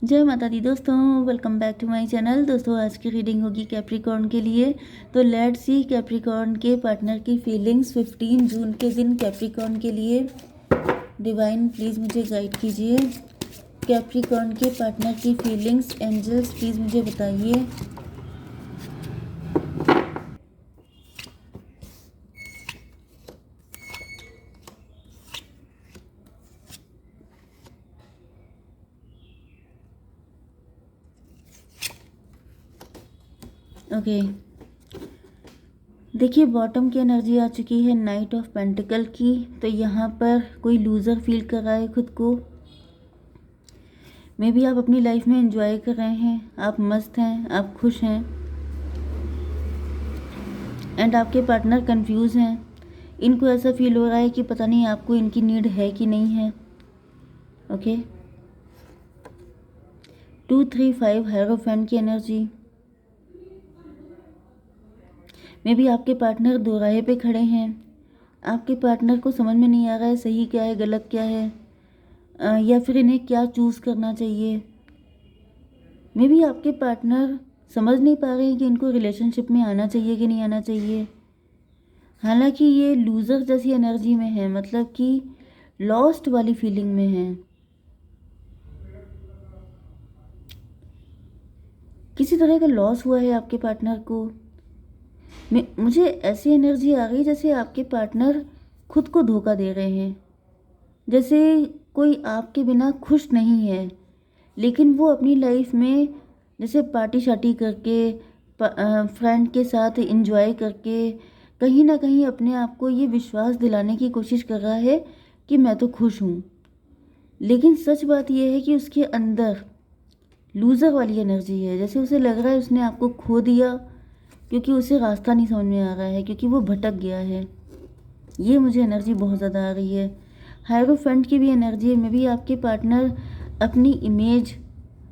जय माता दी दोस्तों, welcome back to my channel. दोस्तों आज की रीडिंग होगी कैप्रिकॉर्न के लिए। तो लेट्स सी कैप्रिकॉर्न के पार्टनर की फीलिंग्स 15 जून के दिन कैप्रिकॉर्न के लिए। डिवाइन प्लीज़ मुझे गाइड कीजिए। कैप्रिकॉर्न के पार्टनर की फीलिंग्स, एंजल्स प्लीज़ मुझे बताइए। ओके, देखिए बॉटम की एनर्जी आ चुकी है नाइट ऑफ पेंटिकल की। तो यहाँ पर कोई लूज़र फील कर रहा है खुद को। मे बी आप अपनी लाइफ में एंजॉय कर रहे हैं, आप मस्त हैं, आप खुश हैं, एंड आपके पार्टनर कंफ्यूज हैं। इनको ऐसा फील हो रहा है कि पता नहीं आपको इनकी नीड है कि नहीं है। ओके, 2 3 5 हेरोफेंट की एनर्जी। मे बी आपके पार्टनर दो राह पे खड़े हैं। आपके पार्टनर को समझ में नहीं आ रहा है सही क्या है गलत क्या है, या फिर इन्हें क्या चूज़ करना चाहिए। मे बी आपके पार्टनर समझ नहीं पा रहे हैं कि इनको रिलेशनशिप में आना चाहिए कि नहीं आना चाहिए। हालांकि ये लूज़र जैसी एनर्जी में है, मतलब कि लॉस्ट वाली फीलिंग में है। किसी तरह का लॉस हुआ है आपके पार्टनर को। मुझे ऐसी एनर्जी आ गई जैसे आपके पार्टनर खुद को धोखा दे रहे हैं, जैसे कोई आपके बिना खुश नहीं है, लेकिन वो अपनी लाइफ में जैसे पार्टी शार्टी करके, फ्रेंड के साथ इंजॉय करके कहीं ना कहीं अपने आप को ये विश्वास दिलाने की कोशिश कर रहा है कि मैं तो खुश हूँ। लेकिन सच बात यह है कि उसके अंदर लूज़र वाली एनर्जी है, जैसे उसे लग रहा है उसने आपको खो दिया, क्योंकि उसे रास्ता नहीं समझ में आ रहा है, क्योंकि वो भटक गया है। ये मुझे एनर्जी बहुत ज़्यादा आ रही है। हायरोफेंट की भी एनर्जी में भी आपके पार्टनर अपनी इमेज,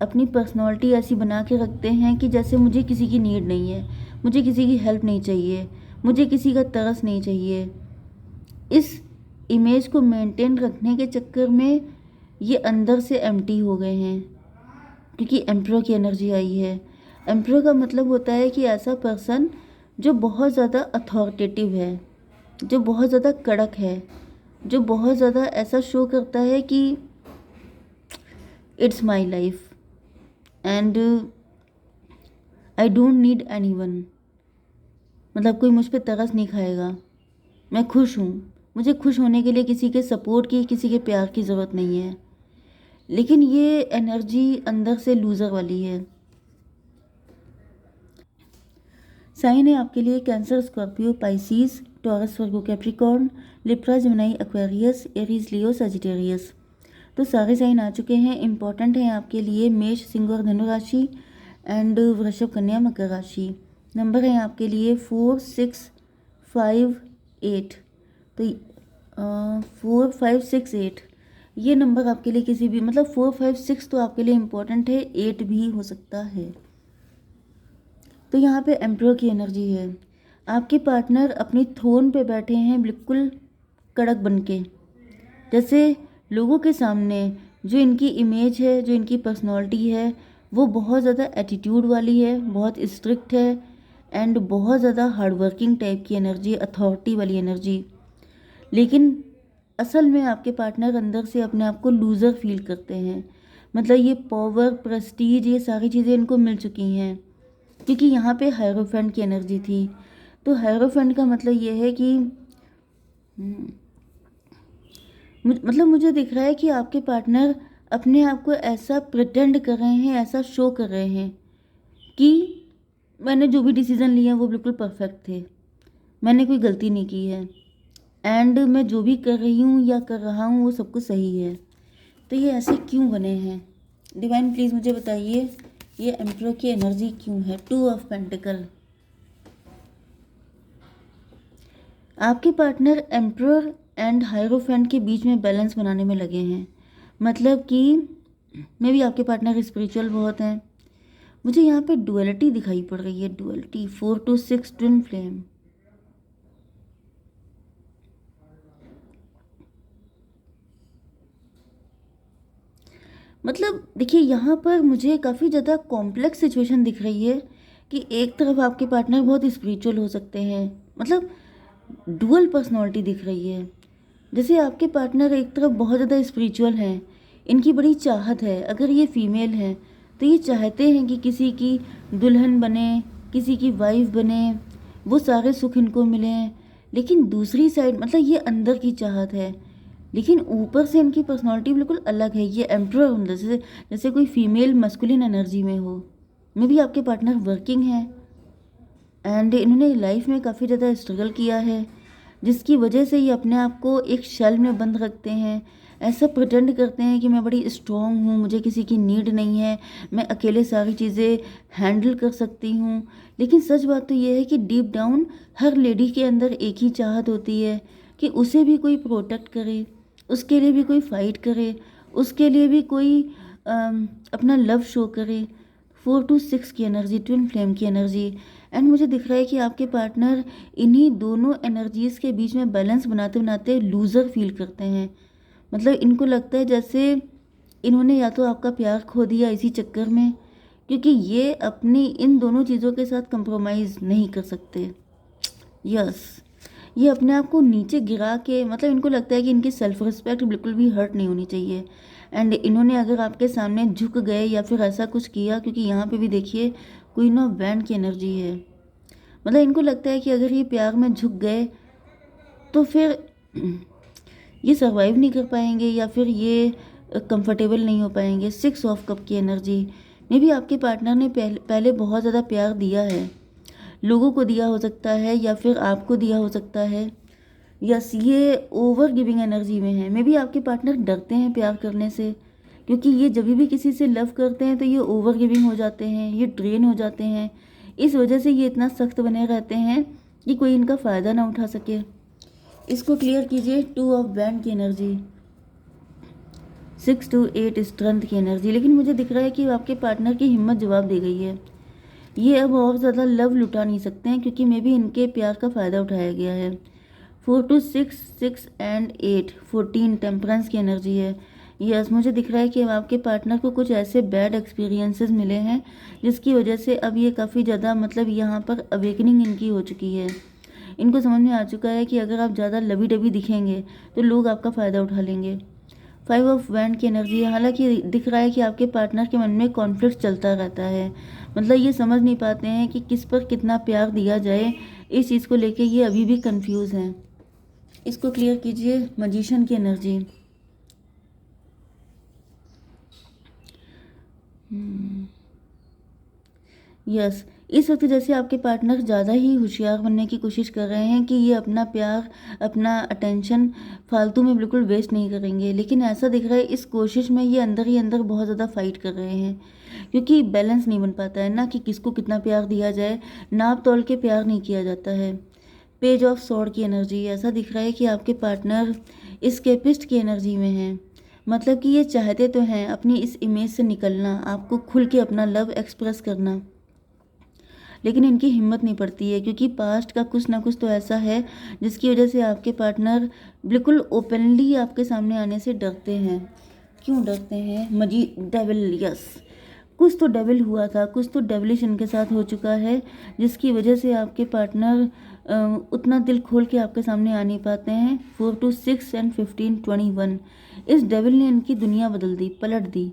अपनी पर्सनालिटी ऐसी बना के रखते हैं कि जैसे मुझे किसी की नीड नहीं है, मुझे किसी की हेल्प नहीं चाहिए, मुझे किसी का तरस नहीं चाहिए। इस इमेज को मेंटेन रखने के चक्कर में ये अंदर से एम्प्टी हो गए हैं, क्योंकि एम्परर की एनर्जी आई है। एम्परर का मतलब होता है कि ऐसा पर्सन जो बहुत ज़्यादा अथॉरिटेटिव है, जो बहुत ज़्यादा कड़क है, जो बहुत ज़्यादा ऐसा शो करता है कि it's my life and I don't need any one. मतलब कोई मुझ पर तरस नहीं खाएगा, मैं खुश हूँ, मुझे खुश होने के लिए किसी के सपोर्ट की, किसी के प्यार की ज़रूरत नहीं है। लेकिन ये एनर्जी अंदर से लूज़र वाली है। साइन है आपके लिए cancer, Scorpio, Pisces, Taurus, Virgo, Capricorn, Libra, Gemini, Aquarius, Aries, Leo, Sagittarius. तो सारे साइन आ चुके हैं। इंपॉर्टेंट है आपके लिए मेष, सिंह और धनु राशि, एंड वृषभ, कन्या, मकर राशि। नंबर है आपके लिए 4 6 5 8। तो 4 5 6 8 ये नंबर आपके लिए किसी भी, मतलब 4 5 6 तो आपके लिए इम्पोर्टेंट है, 8 भी हो सकता है। तो यहाँ पे एम्परर की एनर्जी है। आपके पार्टनर अपनी थ्रोन पे बैठे हैं बिल्कुल कड़क बनके, जैसे लोगों के सामने जो इनकी इमेज है, जो इनकी पर्सनालिटी है, वो बहुत ज़्यादा एटीट्यूड वाली है, बहुत स्ट्रिक्ट है, एंड बहुत ज़्यादा हार्डवर्किंग टाइप की एनर्जी, अथॉरिटी वाली एनर्जी। लेकिन असल में आपके पार्टनर अंदर से अपने आप को लूज़र फील करते हैं। मतलब ये पावर, प्रेस्टीज, ये सारी चीज़ें इनको मिल चुकी हैं, क्योंकि यहाँ पे हायरोफेंट की एनर्जी थी। तो हायरोफेंट का मतलब ये है कि मतलब मुझे दिख रहा है कि आपके पार्टनर अपने आप को ऐसा प्रिटेंड कर रहे हैं, ऐसा शो कर रहे हैं कि मैंने जो भी डिसीज़न लिए वो बिल्कुल परफेक्ट थे, मैंने कोई गलती नहीं की है, एंड मैं जो भी कर रही हूँ या कर रहा हूँ वो सब कुछ सही है। तो ये ऐसे क्यों बने हैं? डिवाइन प्लीज़ मुझे बताइए, ये एम्परर की एनर्जी क्यों है? 2 ऑफ पेंटिकल। आपके पार्टनर एम्परर एंड हायरोफेंट के बीच में बैलेंस बनाने में लगे हैं। मतलब कि मे भी आपके पार्टनर स्पिरिचुअल बहुत हैं। मुझे यहाँ पे डुअलिटी दिखाई पड़ रही है, डुअलिटी। 4 to 6 twin flame. मतलब देखिए, यहाँ पर मुझे काफ़ी ज़्यादा कॉम्प्लेक्स सिचुएशन दिख रही है कि एक तरफ आपके पार्टनर बहुत स्पिरिचुअल हो सकते हैं, मतलब डुअल पर्सनालिटी दिख रही है। जैसे आपके पार्टनर एक तरफ बहुत ज़्यादा स्पिरिचुअल हैं, इनकी बड़ी चाहत है, अगर ये फीमेल हैं तो ये चाहते हैं कि किसी की दुल्हन बने, किसी की वाइफ बने, वो सारे सुख इनको मिलें। लेकिन दूसरी साइड मतलब ये अंदर की चाहत है, लेकिन ऊपर से इनकी पर्सनालिटी बिल्कुल अलग है। ये एम्परर अंदर से, जैसे कोई फीमेल मस्कुलिन एनर्जी में हो। मे भी आपके पार्टनर वर्किंग है एंड इन्होंने लाइफ में काफ़ी ज़्यादा स्ट्रगल किया है, जिसकी वजह से ये अपने आप को एक शेल में बंद रखते हैं। ऐसा प्रिटेंड करते हैं कि मैं बड़ी स्ट्रॉन्ग हूँ, मुझे किसी की नीड नहीं है, मैं अकेले सारी चीज़ें हैंडल कर सकती हूँ। लेकिन सच बात तो ये है कि डीप डाउन हर लेडी के अंदर एक ही चाहत होती है कि उसे भी कोई प्रोटेक्ट करे, उसके लिए भी कोई फाइट करे, उसके लिए भी कोई अपना लव शो करे। 4 to 6 की एनर्जी, ट्विन फ्लेम की एनर्जी। एंड मुझे दिख रहा है कि आपके पार्टनर इन्हीं दोनों एनर्जीज़ के बीच में बैलेंस बनाते बनाते लूज़र फील करते हैं। मतलब इनको लगता है जैसे इन्होंने या तो आपका प्यार खो दिया इसी चक्कर में, क्योंकि ये अपनी इन दोनों चीज़ों के साथ कंप्रोमाइज़ नहीं कर सकते। यस, ये अपने आप को नीचे गिरा के, मतलब इनको लगता है कि इनकी सेल्फ रिस्पेक्ट बिल्कुल भी हर्ट नहीं होनी चाहिए। एंड इन्होंने अगर आपके सामने झुक गए या फिर ऐसा कुछ किया, क्योंकि यहाँ पे भी देखिए क्वीन ऑफ वैंड की एनर्जी है। मतलब इनको लगता है कि अगर ये प्यार में झुक गए तो फिर ये सर्वाइव नहीं कर पाएंगे या फिर ये कंफर्टेबल नहीं हो पाएंगे। 6 ऑफ कप की एनर्जी में भी आपके पार्टनर ने पहले बहुत ज़्यादा प्यार दिया है, लोगों को दिया हो सकता है या फिर आपको दिया हो सकता है। यस, ये ओवर गिविंग एनर्जी में है। मे बी आपके पार्टनर डरते हैं प्यार करने से, क्योंकि ये जब भी किसी से लव करते हैं तो ये ओवर गिविंग हो जाते हैं, ये ड्रेन हो जाते हैं। इस वजह से ये इतना सख्त बने रहते हैं कि कोई इनका फ़ायदा ना उठा सके। इसको क्लियर कीजिए। 2 ऑफ वैंड की एनर्जी, 6 to 8 स्ट्रेंथ की एनर्जी। लेकिन मुझे दिख रहा है कि आपके पार्टनर की हिम्मत जवाब दे गई है। ये अब और ज़्यादा लव लुटा नहीं सकते हैं, क्योंकि मे बी इनके प्यार का फ़ायदा उठाया गया है। 4 to 6, 6 and 8, 14 टेम्परेंस की एनर्जी है। यस, मुझे दिख रहा है कि अब आपके पार्टनर को कुछ ऐसे बैड एक्सपीरियंसेस मिले हैं जिसकी वजह से अब ये काफ़ी ज़्यादा, मतलब यहाँ पर अवेकनिंग इनकी हो चुकी है। इनको समझ में आ चुका है कि अगर आप ज़्यादा लवी डबी दिखेंगे तो लोग आपका फ़ायदा उठा लेंगे। 5 ऑफ वैंड की एनर्जी है। हालांकि दिख रहा है कि आपके पार्टनर के मन में कॉन्फ्लिक्ट चलता रहता है, मतलब ये समझ नहीं पाते हैं कि किस पर कितना प्यार दिया जाए। इस चीज़ को लेके ये अभी भी कंफ्यूज हैं। इसको क्लियर कीजिए। मजिशियन की एनर्जी, यस, इस वक्त जैसे आपके पार्टनर ज़्यादा ही होशियार बनने की कोशिश कर रहे हैं कि ये अपना प्यार, अपना अटेंशन फालतू में बिल्कुल वेस्ट नहीं करेंगे। लेकिन ऐसा दिख रहा है इस कोशिश में ये अंदर ही अंदर बहुत ज़्यादा फाइट कर रहे हैं, क्योंकि बैलेंस नहीं बन पाता है ना, कि किसको कितना प्यार दिया जाए। नाप तोल के प्यार नहीं किया जाता है। पेज ऑफ सॉर्ड की एनर्जी, ऐसा दिख रहा है कि आपके पार्टनर एस्केपिस्ट की एनर्जी में हैं। मतलब कि ये चाहते तो हैं अपनी इस इमेज से निकलना, आपको खुल के अपना लव एक्सप्रेस करना, लेकिन इनकी हिम्मत नहीं पड़ती है, क्योंकि पास्ट का कुछ ना कुछ तो ऐसा है जिसकी वजह से आपके पार्टनर बिल्कुल ओपनली आपके सामने आने से डरते हैं। क्यों डरते हैं? मजी डेविल, यस, कुछ तो डेविल हुआ था, कुछ तो डेविलिश इनके साथ हो चुका है, जिसकी वजह से आपके पार्टनर उतना दिल खोल के आपके सामने आ नहीं पाते हैं। 4 to 6 and 15, 21, इस डेविल ने इनकी दुनिया बदल दी, पलट दी,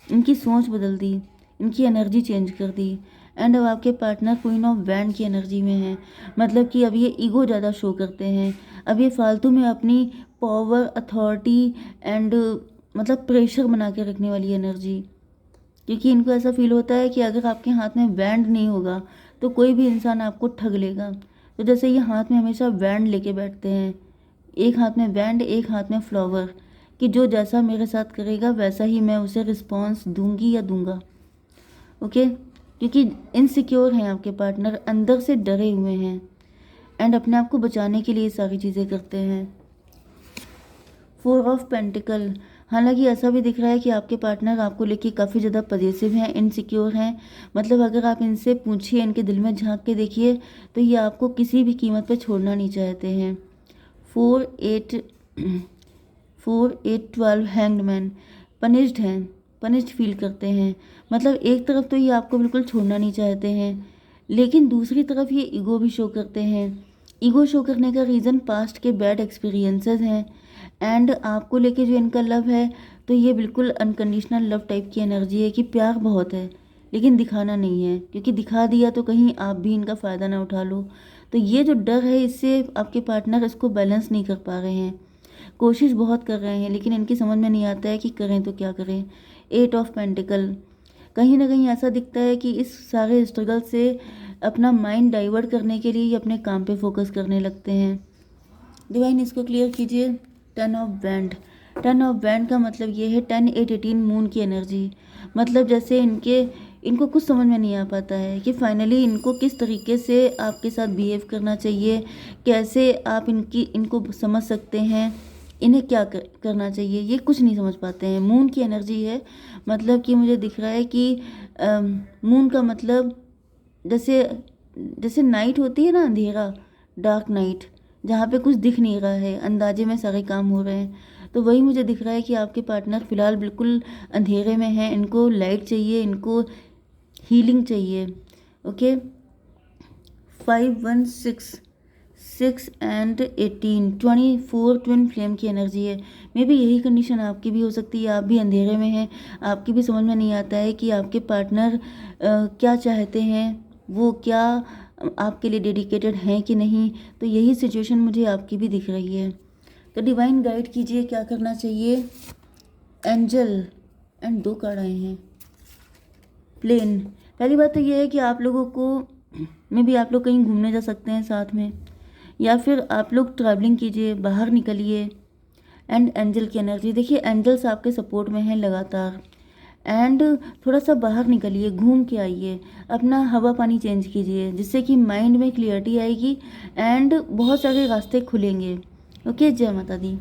इनकी सोच बदल दी, इनकी एनर्जी चेंज कर दी। एंड अब आपके पार्टनर क्वीन ऑफ वैंड की एनर्जी में है। मतलब कि अब ये ईगो ज़्यादा शो करते हैं, अब ये फालतू में अपनी पावर, अथॉरिटी एंड मतलब प्रेशर बना के रखने वाली एनर्जी, क्योंकि इनको ऐसा फील होता है कि अगर आपके हाथ में बैंड नहीं होगा तो कोई भी इंसान आपको ठग लेगा। तो जैसे ये हाथ में हमेशा बैंड लेके बैठते हैं, एक हाथ में बैंड, एक हाथ में फ्लावर, कि जो जैसा मेरे साथ करेगा वैसा ही मैं उसे रिस्पॉन्स दूंगी या दूंगा। ओके, क्योंकि इनसिक्योर हैं आपके पार्टनर, अंदर से डरे हुए हैं एंड अपने आप को बचाने के लिए सारी चीज़ें करते हैं। 4 ऑफ पेंटिकल, हालांकि ऐसा भी दिख रहा है कि आपके पार्टनर आपको लेके काफ़ी ज़्यादा पजेसिव हैं, इनसिक्योर हैं। मतलब अगर आप इनसे पूछिए, इनके दिल में झांक के देखिए, तो ये आपको किसी भी कीमत पे छोड़ना नहीं चाहते हैं। 4 8 4 8 12 हैंग्ड मैन, पनिश्ड हैं, पनिश्ड फील करते हैं। मतलब एक तरफ तो ये आपको बिल्कुल छोड़ना नहीं चाहते हैं, लेकिन दूसरी तरफ ये ईगो भी शो करते हैं। ईगो शो करने का रीज़न पास्ट के बैड एक्सपीरियंसेस हैं। एंड आपको लेके जो इनका लव है, तो ये बिल्कुल अनकंडीशनल लव टाइप की एनर्जी है कि प्यार बहुत है, लेकिन दिखाना नहीं है, क्योंकि दिखा दिया तो कहीं आप भी इनका फ़ायदा ना उठा लो। तो ये जो डर है, इससे आपके पार्टनर इसको बैलेंस नहीं कर पा रहे हैं। कोशिश बहुत कर रहे हैं, लेकिन इनकी समझ में नहीं आता है कि करें तो क्या करें। 8 ऑफ पेंटिकल, कहीं ना कहीं ऐसा दिखता है कि इस सारे स्ट्रगल से अपना माइंड डाइवर्ट करने के लिए ये अपने काम पे फोकस करने लगते हैं। डिवाइन इसको क्लियर कीजिए। 10 ऑफ बैंड, 10 ऑफ बैंड का मतलब ये है 10 8 18 मून की एनर्जी। मतलब जैसे इनको कुछ समझ में नहीं आ पाता है कि फाइनली इनको किस तरीके से आपके साथ बिहेव करना चाहिए, कैसे आप इनको समझ सकते हैं, इन्हें क्या करना चाहिए, ये कुछ नहीं समझ पाते हैं। मून की एनर्जी है, मतलब कि मुझे दिख रहा है कि मून का मतलब जैसे जैसे नाइट होती है ना, अंधेरा, डार्क नाइट, जहाँ पे कुछ दिख नहीं रहा है, अंदाजे में सारे काम हो रहे हैं। तो वही मुझे दिख रहा है कि आपके पार्टनर फ़िलहाल बिल्कुल अंधेरे में हैं, इनको लाइट चाहिए, इनको हीलिंग चाहिए। ओके, 5 1 6 6 एंड 18 24 ट्विन फ्लेम की एनर्जी है। मे बी यही कंडीशन आपकी भी हो सकती है। आप भी अंधेरे में हैं, आपकी भी समझ में नहीं आता है कि आपके पार्टनर क्या चाहते हैं, वो क्या आपके लिए डेडिकेटेड हैं कि नहीं। तो यही सिचुएशन मुझे आपकी भी दिख रही है। तो डिवाइन गाइड कीजिए, क्या करना चाहिए। एंजल एंड 2 कार्ड आए हैं। प्लेन, पहली बात तो ये है कि आप लोगों को मे बी आप लोग कहीं घूमने जा सकते हैं साथ में, या फिर आप लोग ट्रैवलिंग कीजिए, बाहर निकलिए। एंड एंजल की एनर्जी देखिए, एंजल्स आपके सपोर्ट में हैं लगातार। एंड थोड़ा सा बाहर निकलिए, घूम के आइए, अपना हवा पानी चेंज कीजिए, जिससे कि माइंड में क्लियरिटी आएगी एंड बहुत सारे रास्ते खुलेंगे। ओके, जय माता दी।